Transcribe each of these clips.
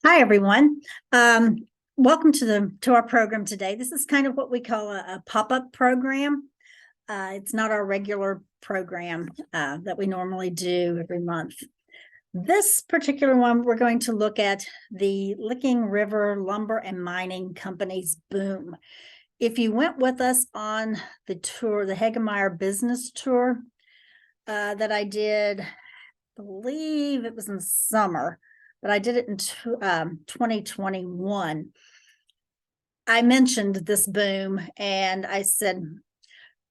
Hi, everyone. Welcome to our program today. This is kind of what we call a pop-up program. It's not our regular program that we normally do every month. This particular one, we're going to look at the Licking River Lumber and Mining Company's boom. If you went with us on the tour, the Hagemeyer business tour that I did, I believe it was in the summer, but I did it in 2021. I mentioned this boom and I said,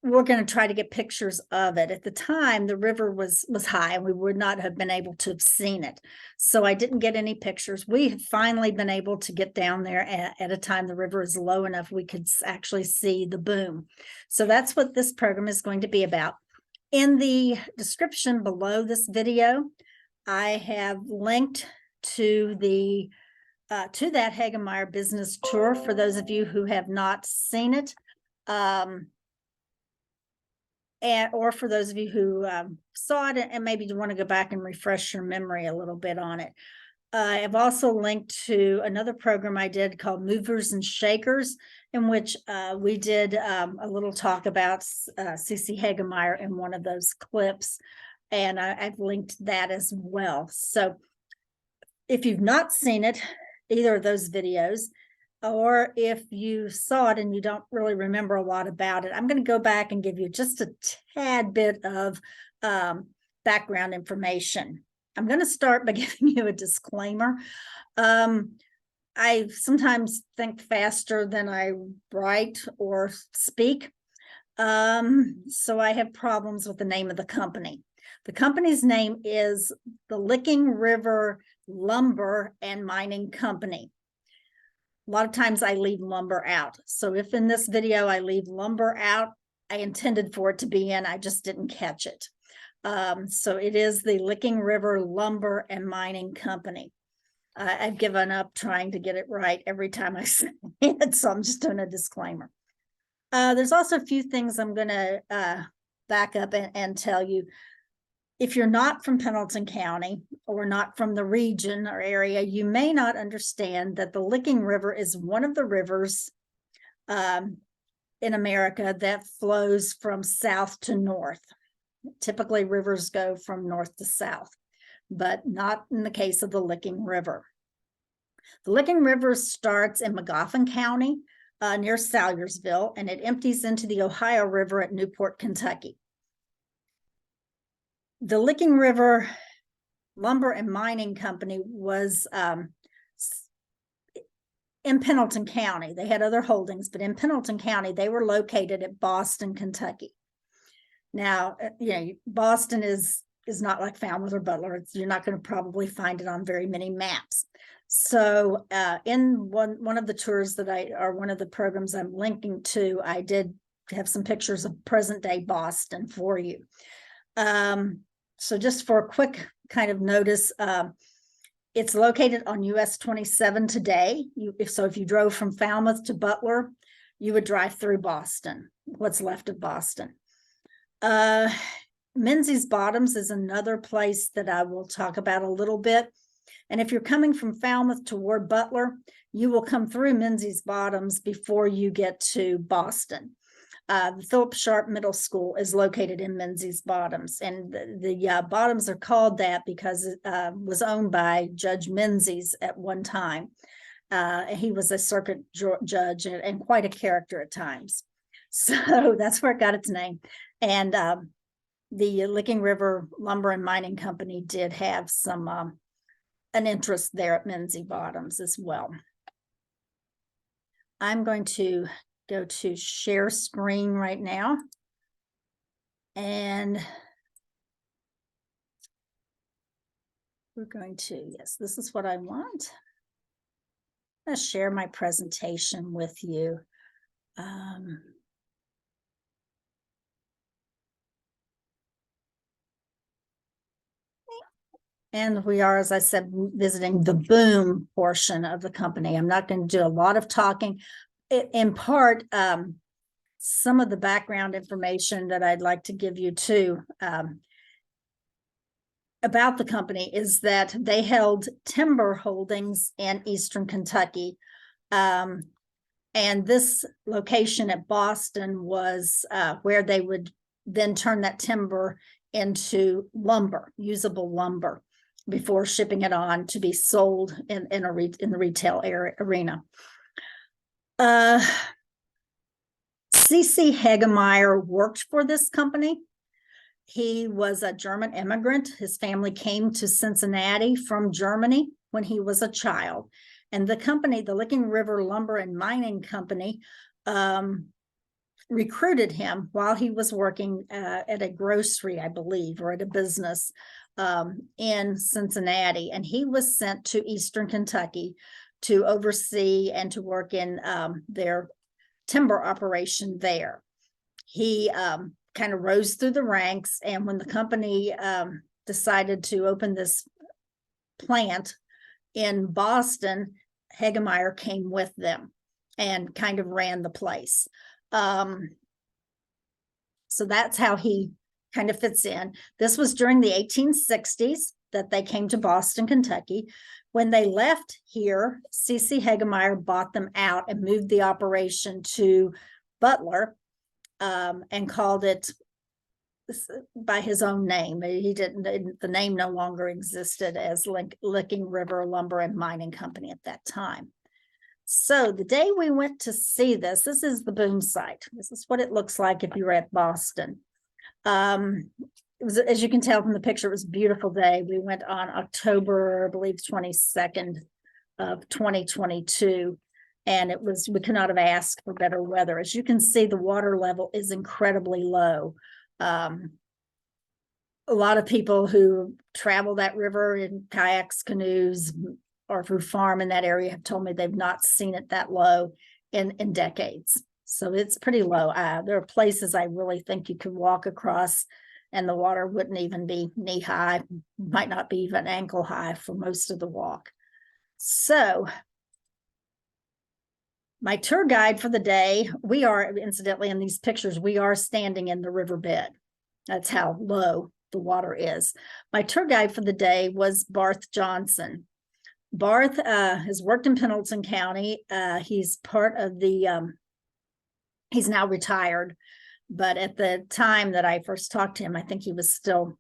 we're going to try to get pictures of it. At the time, the river was high and we would not have been able to have seen it. So I didn't get any pictures. We have finally been able to get down there at a time the river is low enough we could actually see the boom. So that's what this program is going to be about. In the description below this video, I have linked to that Hagemeyer business tour for those of you who have not seen it, or for those of you who saw it and maybe want to go back and refresh your memory a little bit on it. I have also linked to another program I did called Movers and Shakers, in which we did a little talk about CC Hagemeyer in one of those clips, and I've linked that as well. So if you've not seen it, either of those videos, or if you saw it and you don't really remember a lot about it, I'm going to go back and give you just a tad bit of background information. I'm going to start by giving you a disclaimer. I sometimes think faster than I write or speak. So I have problems with the name of the company. The company's name is the Licking River Lumber and Mining Company. A lot of times I leave lumber out. So if in this video I leave lumber out, I intended for it to be in, I just didn't catch it. So it is the Licking River Lumber and Mining Company. I've given up trying to get it right every time I say it, so I'm just doing a disclaimer. There's also a few things I'm going to back up and tell you. If you're not from Pendleton County or not from the region or area, you may not understand that the Licking River is one of the rivers in America that flows from south to north. Typically, rivers go from north to south, but not in the case of the Licking River. The Licking River starts in Magoffin County near Salyersville, and it empties into the Ohio River at Newport, Kentucky. The Licking River Lumber and Mining Company was in Pendleton County. They had other holdings, but in Pendleton County, they were located at Boston, Kentucky. Now, Boston is not like Falmouth or Butler. You're not going to probably find it on very many maps. So in one of the tours one of the programs I'm linking to, I did have some pictures of present day Boston for you. So just for a quick kind of notice, it's located on US 27 today. If you drove from Falmouth to Butler, you would drive through Boston, what's left of Boston. Menzies Bottoms is another place that I will talk about a little bit. And if you're coming from Falmouth toward Butler, you will come through Menzies Bottoms before you get to Boston. The Philip Sharp Middle School is located in Menzies Bottoms, and the Bottoms are called that because it was owned by Judge Menzies at one time. He was a circuit judge and quite a character at times. So that's where it got its name. And the Licking River Lumber and Mining Company did have an interest there at Menzies Bottoms as well. I'm going to go to share screen right now. And we're going to, yes, this is what I want. I'm going to share my presentation with you. And we are, as I said, visiting the boom portion of the company. I'm not going to do a lot of talking. In part, some of the background information that I'd like to give you too. about the company is that they held timber holdings in Eastern Kentucky. And this location at Boston was where they would then turn that timber into lumber, usable lumber, before shipping it on to be sold in the retail arena. C.C. Hagemeyer worked for this company. He was a German immigrant. His family came to Cincinnati from Germany when he was a child. And the company, the Licking River Lumber and Mining Company, recruited him while he was working at a grocery, I believe, or at a business in Cincinnati. And he was sent to Eastern Kentucky to oversee and to work in their timber operation there. He kind of rose through the ranks, and when the company decided to open this plant in Boston, Hagemeyer came with them and kind of ran the place. So that's how he kind of fits in. This was during the 1860s that they came to Boston, Kentucky. When they left here, C.C. Hagemeyer bought them out and moved the operation to Butler, and called it by his own name. He didn't, the name no longer existed as Licking River Lumber and Mining Company at that time. So the day we went to see this is the boom site. This is what it looks like if you're at Boston. It was, as you can tell from the picture, it was a beautiful day. We went on October, I believe, 22nd of 2022. And it was, we could not have asked for better weather. As you can see, the water level is incredibly low. A lot of people who travel that river in kayaks, canoes, or who farm in that area have told me they've not seen it that low in decades. So it's pretty low. There are places I really think you could walk across and the water wouldn't even be knee high, might not be even ankle high for most of the walk. So my tour guide for the day, we are, incidentally, in these pictures, we are standing in the riverbed. That's how low the water is. My tour guide for the day was Barth Johnson. Barth has worked in Pendleton County. He's part of the, he's now retired, but at the time that I first talked to him, I think he was still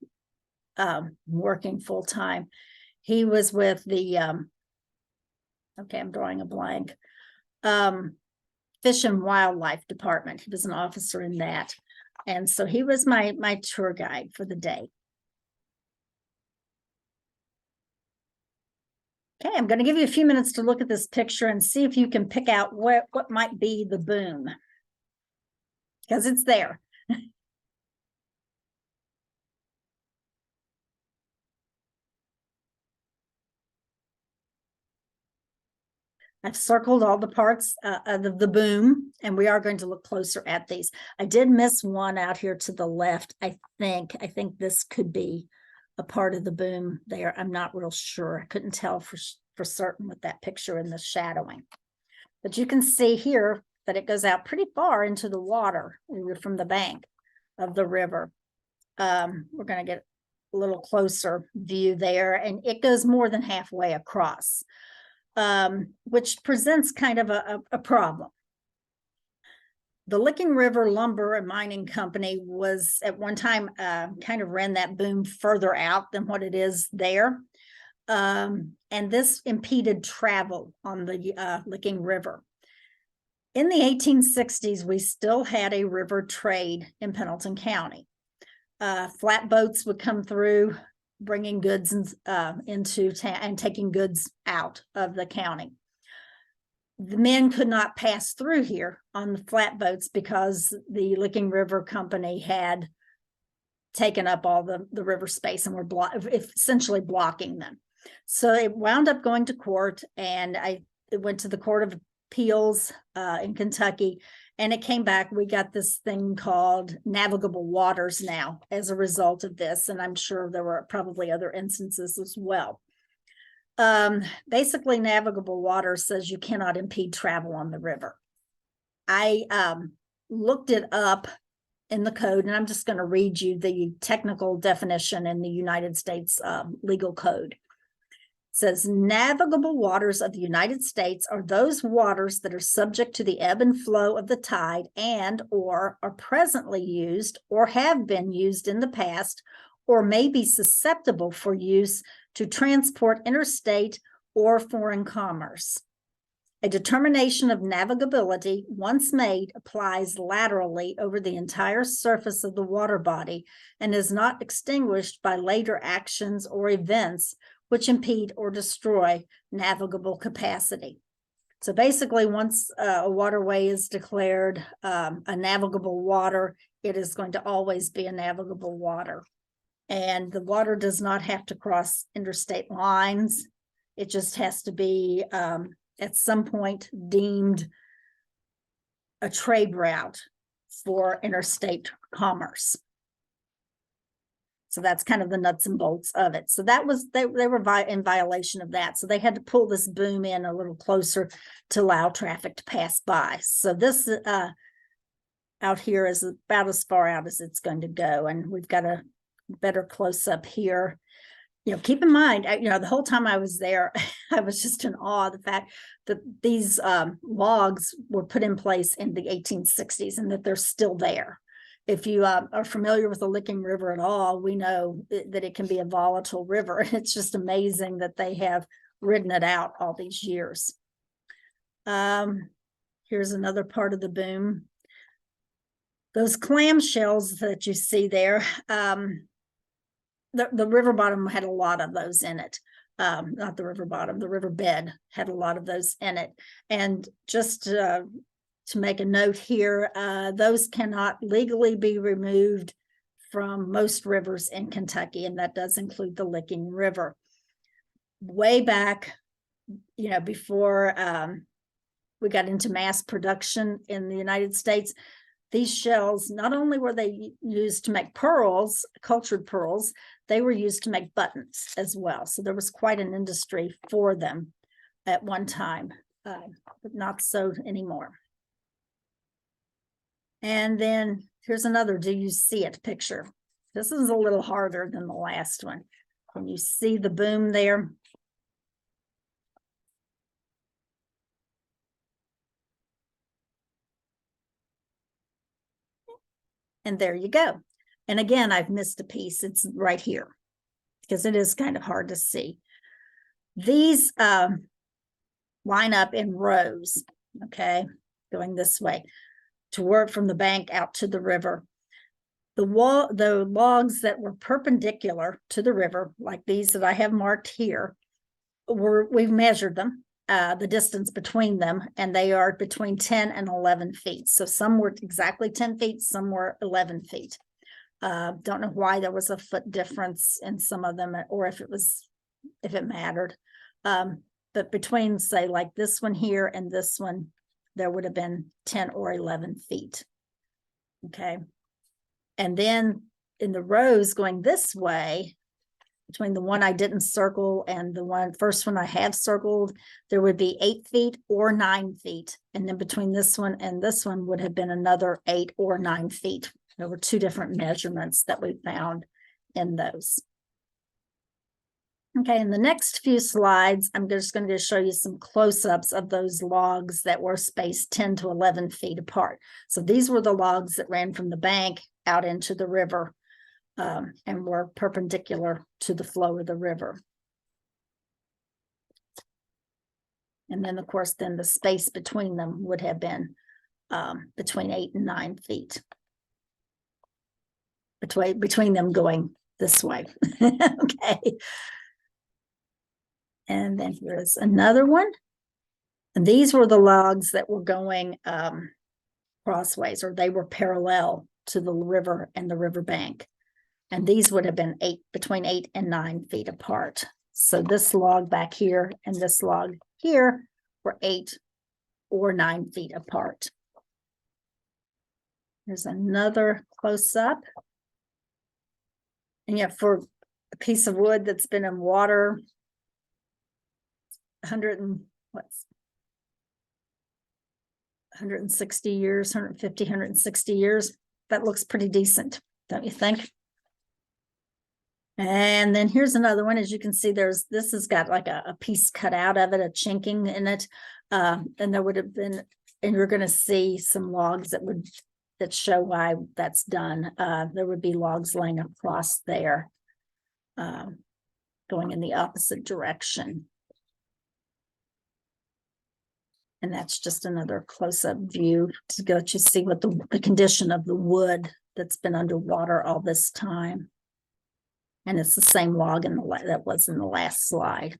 working full time. He was with the, okay, I'm drawing a blank. Fish and Wildlife Department. He was an officer in that. And so he was my tour guide for the day. Okay, I'm going to give you a few minutes to look at this picture and see if you can pick out what might be the boom, because it's there. I've circled all the parts of the boom, and we are going to look closer at these. I did miss one out here to the left. I think this could be a part of the boom there. I'm not real sure. I couldn't tell for certain with that picture and the shadowing. But you can see here that it goes out pretty far into the water from the bank of the river. We're going to get a little closer view there, and it goes more than halfway across. Which presents kind of a problem. The Licking River Lumber and Mining Company was at one time kind of ran that boom further out than what it is there. And this impeded travel on the Licking River. In the 1860s, we still had a river trade in Pendleton County. Flatboats would come through, bringing goods into town and taking goods out of the county. The men could not pass through here on the flatboats because the Licking River Company had taken up all the river space and were essentially blocking them. So it wound up going to court, and it went to the Court of Appeals in Kentucky, and it came back. We got this thing called navigable waters now as a result of this, and I'm sure there were probably other instances as well. Basically, navigable water says you cannot impede travel on the river. I looked it up in the code, and I'm just going to read you the technical definition in the United States legal code. It says, navigable waters of the United States are those waters that are subject to the ebb and flow of the tide and or are presently used or have been used in the past or may be susceptible for use to transport interstate or foreign commerce. A determination of navigability, once made, applies laterally over the entire surface of the water body and is not extinguished by later actions or events which impede or destroy navigable capacity. So basically, once a waterway is declared a navigable water, it is going to always be a navigable water. And the water does not have to cross interstate lines. It just has to be at some point deemed a trade route for interstate commerce. So that's kind of the nuts and bolts of it. So that was, they were in violation of that. So they had to pull this boom in a little closer to allow traffic to pass by. So this out here is about as far out as it's going to go. And we've got a better close up here. You know, keep in mind, the whole time I was there, I was just in awe of the fact that these logs were put in place in the 1860s and that they're still there. If you are familiar with the Licking River at all, we know that it can be a volatile river. It's just amazing that they have ridden it out all these years. Here's another part of the boom. Those clamshells that you see there, the river bottom had a lot of those in it. Not the river bottom, the river bed had a lot of those in it. And just to make a note here, those cannot legally be removed from most rivers in Kentucky, and that does include the Licking River. Way back, before we got into mass production in the United States, these shells, not only were they used to make pearls, cultured pearls, they were used to make buttons as well. So there was quite an industry for them at one time, but not so anymore. And then here's another do you see it picture. This is a little harder than the last one. Can you see the boom there? And there you go. And again, I've missed a piece. It's right here because it is kind of hard to see. These line up in rows, okay, going this way to work from the bank out to the river. The logs that were perpendicular to the river, like these that I have marked here, we've measured them, the distance between them, and they are between 10 and 11 feet. So some were exactly 10 feet, some were 11 feet. Don't know why there was a foot difference in some of them, or if it mattered. But between, say, like this one here and this one, there would have been 10 or 11 feet. Okay. And then in the rows going this way, between the one I didn't circle and the first one I have circled, there would be 8 feet or 9 feet. And then between this one and this one would have been another 8 or 9 feet. There were two different measurements that we found in those. Okay, in the next few slides, I'm just going to show you some close-ups of those logs that were spaced 10 to 11 feet apart. So these were the logs that ran from the bank out into the river and were perpendicular to the flow of the river. And then, of course, then the space between them would have been between 8 and 9 feet. Between them going this way. Okay. And then here's another one. And these were the logs that were going crossways, or they were parallel to the river and the riverbank. And these would have been between 8 and 9 feet apart. So this log back here and this log here were 8 or 9 feet apart. Here's another close-up. And yeah, for a piece of wood that's been in water 160 years, 150, 160 years, that looks pretty decent, don't you think? And then here's another one. As you can see, this has got like a piece cut out of it, a chinking in it. And there would have been, and you're going to see some logs that show why that's done. There would be logs laying across there, going in the opposite direction. And that's just another close-up view to go to see what the condition of the wood that's been underwater all this time. And it's the same log that was in the last slide.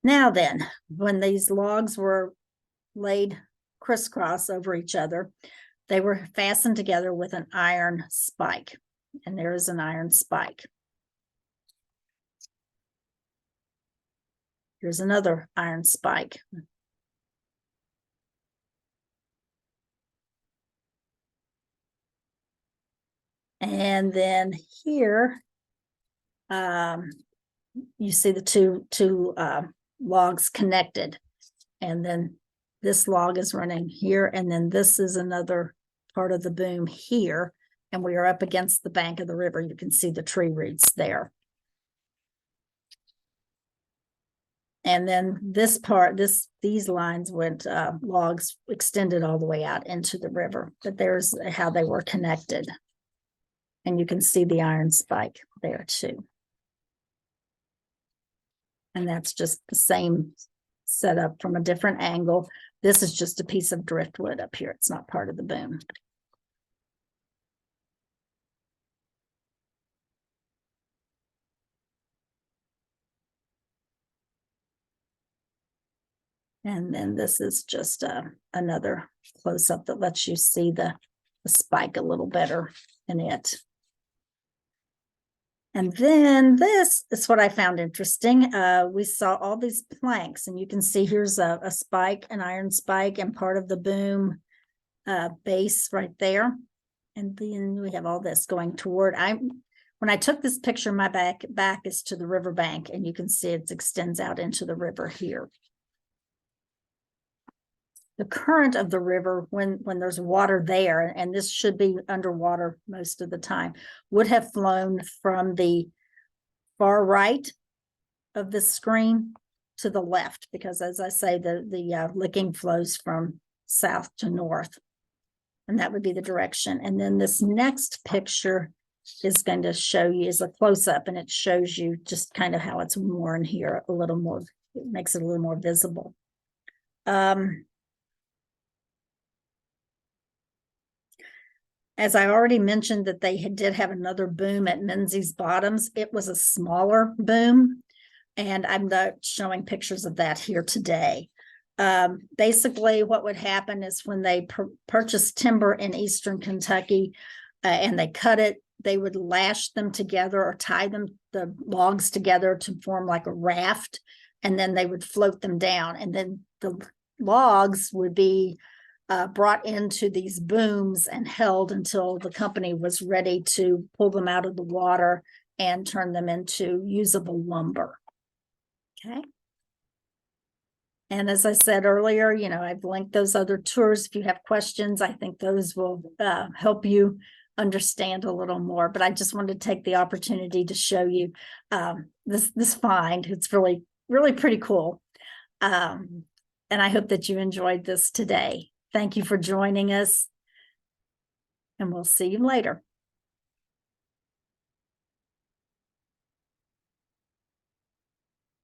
Now then, when these logs were laid crisscross over each other, they were fastened together with an iron spike. And there is an iron spike. Here's another iron spike. And then here, you see the two logs connected. And then this log is running here. And then this is another part of the boom here. And we are up against the bank of the river. You can see the tree roots there. And then this part, these lines went, logs extended all the way out into the river, but there's how they were connected. And you can see the iron spike there too. And that's just the same setup from a different angle. This is just a piece of driftwood up here. It's not part of the boom. And then this is just another close-up that lets you see the spike a little better in it. And then this is what I found interesting. We saw all these planks, and you can see here's a spike, an iron spike, and part of the boom base right there. And then we have all this going toward, when I took this picture, my back is to the river bank, and you can see it extends out into the river here. The current of the river, when there's water there, and this should be underwater most of the time, would have flown from the far right of the screen to the left, because as I say, the licking flows from south to north, and that would be the direction. And then this next picture is going to show you is a close-up, and it shows you just kind of how it's worn here a little more. It makes it a little more visible. As I already mentioned that they did have another boom at Menzies Bottoms. It was a smaller boom, and I'm not showing pictures of that here today. Basically, what would happen is when they purchased timber in Eastern Kentucky and they cut it, they would lash them together or tie the logs together to form like a raft, and then they would float them down. And then the logs would be brought into these booms and held until the company was ready to pull them out of the water and turn them into usable lumber. Okay. And as I said earlier, I've linked those other tours. If you have questions, I think those will help you understand a little more. But I just wanted to take the opportunity to show you this find. It's really, really pretty cool. And I hope that you enjoyed this today. Thank you for joining us, and we'll see you later.